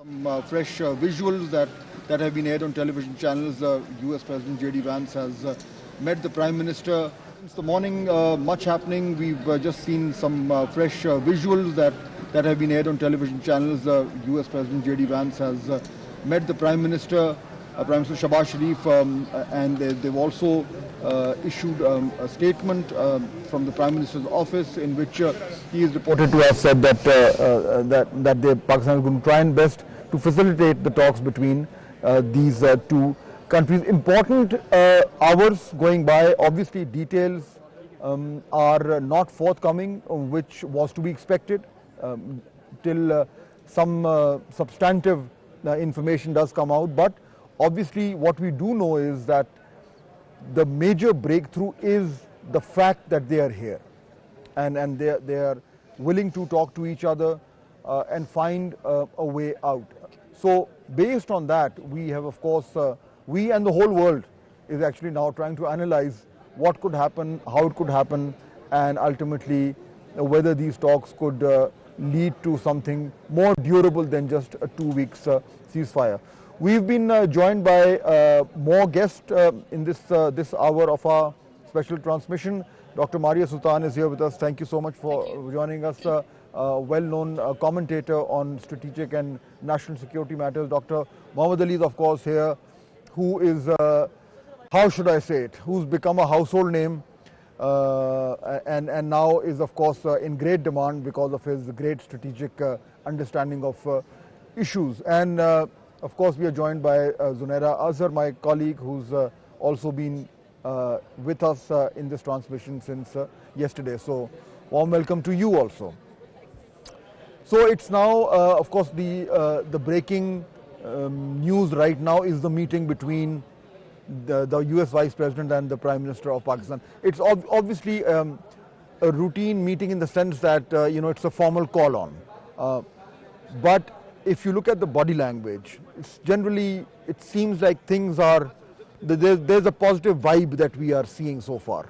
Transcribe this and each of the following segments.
Some fresh visuals that have been aired on television channels. US President JD Vance has met the Prime Minister. Since the morning, much happening. We've just seen some fresh visuals that have been aired on television channels. US President JD Vance has met the Prime Minister, Prime Minister Shahbaz Sharif, and they've also issued a statement from the Prime Minister's office in which he is reported to have said that Pakistan is going to try and best to facilitate the talks between these two countries. Important hours going by. Obviously, details are not forthcoming, which was to be expected till some substantive information does come out. But obviously, what we do know is that the major breakthrough is the fact that they are here, and they are willing to talk to each other and find a way out. So based on that, we have, of course, we and the whole world is actually now trying to analyze what could happen, how it could happen, and ultimately whether these talks could lead to something more durable than just a 2 weeks ceasefire. We've been joined by more guests in this hour of our special transmission. Dr. Maria Sultan is here with us. Thank you so much for joining us. Well-known commentator on strategic and national security matters. Dr. Muhammad Ali is, of course, here, who is, how should I say it, who's become a household name and now is, of course, in great demand because of his great strategic understanding of issues. And of course, we are joined by Zunaira Azhar, my colleague, who's also been with us in this transmission since yesterday. So, warm welcome to you also. So it's now, of course, the breaking news right now is the meeting between the US Vice President and the Prime Minister of Pakistan. It's obviously a routine meeting in the sense that it's a formal call on. But if you look at the body language, it's generally, it seems like things are, there's a positive vibe that we are seeing so far.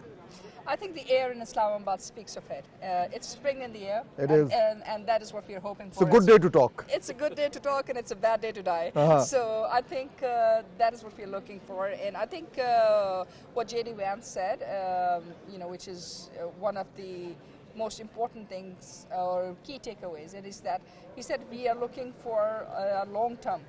I think the air in Islamabad speaks of it. It's spring in the air. It is. And that is what we're hoping It's for. a good day to talk. It's a good day to talk and it's a bad day to die. So I think that is what we're looking for. And I think what JD Vance said, which is one of the most important things or key takeaways, it is that he said we are looking for a long-term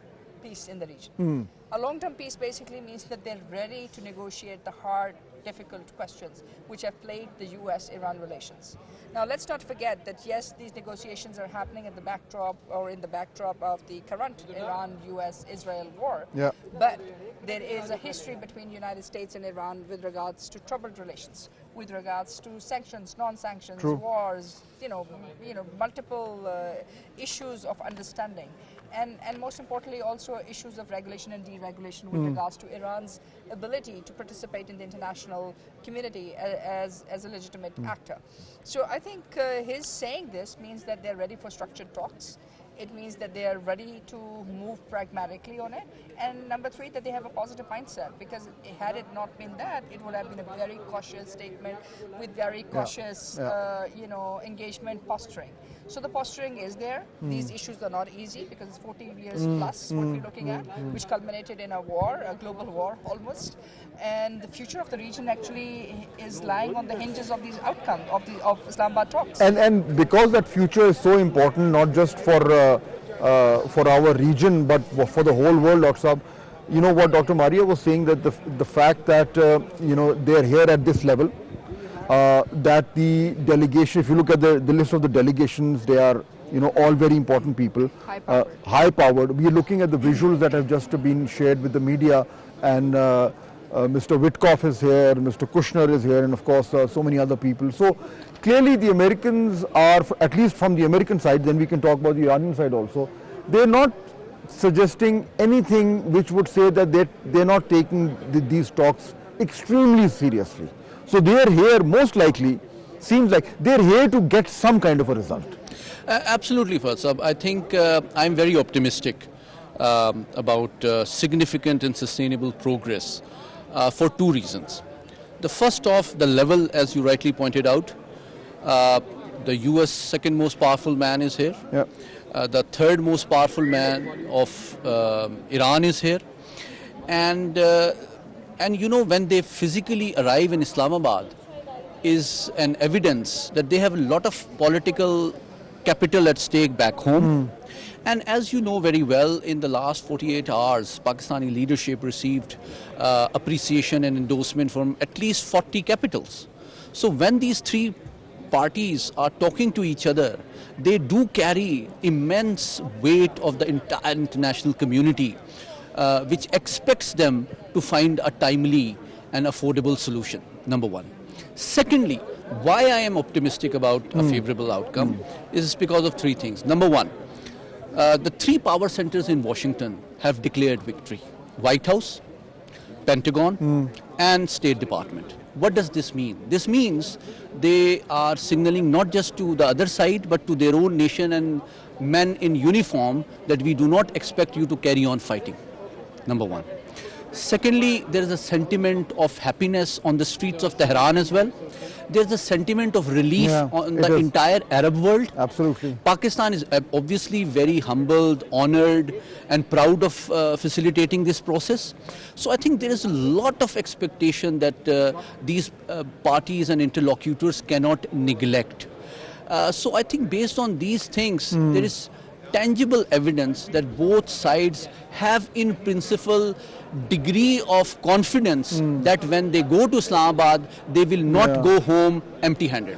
peace in the region. A long-term peace basically means that they're ready to negotiate the hard, difficult questions which have plagued the US-Iran relations. Now, let's not forget that, yes, these negotiations are happening at the backdrop or in the backdrop of the current Iran-US-Israel war. Yeah. But there is a history between the United States and Iran with regards to troubled relations, with regards to sanctions, non-sanctions, wars, multiple issues of understanding. And most importantly, also issues of regulation and deregulation with regards to Iran's ability to participate in the international community as a legitimate actor. So I think his saying this means that they're ready for structured talks. It means that they are ready to move pragmatically on it. And number three, that they have a positive mindset, because had it not been that, it would have been a very cautious statement with very cautious, engagement posturing. So the posturing is there. These issues are not easy because it's 14 years plus what we're looking at, which culminated in a war, a global war almost. And the future of the region actually is lying on the hinges of these outcomes of Islamabad talks. And because that future is so important, not just for our region, but for the whole world, Dr. Saab, what Dr. Maria was saying, that the fact that they're here at this level, that the delegation, if you look at the list of the delegations, they are all very important people, high powered. We are looking at the visuals that have just been shared with the media, and Mr. Witkoff is here, Mr. Kushner is here, and of course so many other people. So clearly the Americans are, at least from the American side, then we can talk about the Iranian side also, they're not suggesting anything which would say that they're not taking these talks extremely seriously. So they are here, most likely, seems like they're here to get some kind of a result. Absolutely, Fahd. I think I'm very optimistic about significant and sustainable progress for two reasons. The first off, the level, as you rightly pointed out, the US second most powerful man is here. The third most powerful man of Iran is here. And you know, when they physically arrive in Islamabad is an evidence that they have a lot of political capital at stake back home. And as you know very well, in the last 48 hours, Pakistani leadership received appreciation and endorsement from at least 40 capitals. So when these three parties are talking to each other, they do carry immense weight of the entire international community, which expects them to find a timely and affordable solution, number one. Secondly, why I am optimistic about a favorable outcome is because of three things. Number one, the three power centers in Washington have declared victory: White House, Pentagon, and State Department. What does this mean? This means they are signaling not just to the other side, but to their own nation and men in uniform that we do not expect you to carry on fighting. Number one. Secondly, there is a sentiment of happiness on the streets of Tehran as well. There's a sentiment of relief on the entire Arab world. Absolutely. Pakistan is obviously very humbled, honored, and proud of facilitating this process. So I think there is a lot of expectation that these parties and interlocutors cannot neglect. So I think based on these things, there is tangible evidence that both sides have in principle degree of confidence that when they go to Islamabad, they will not go home empty-handed.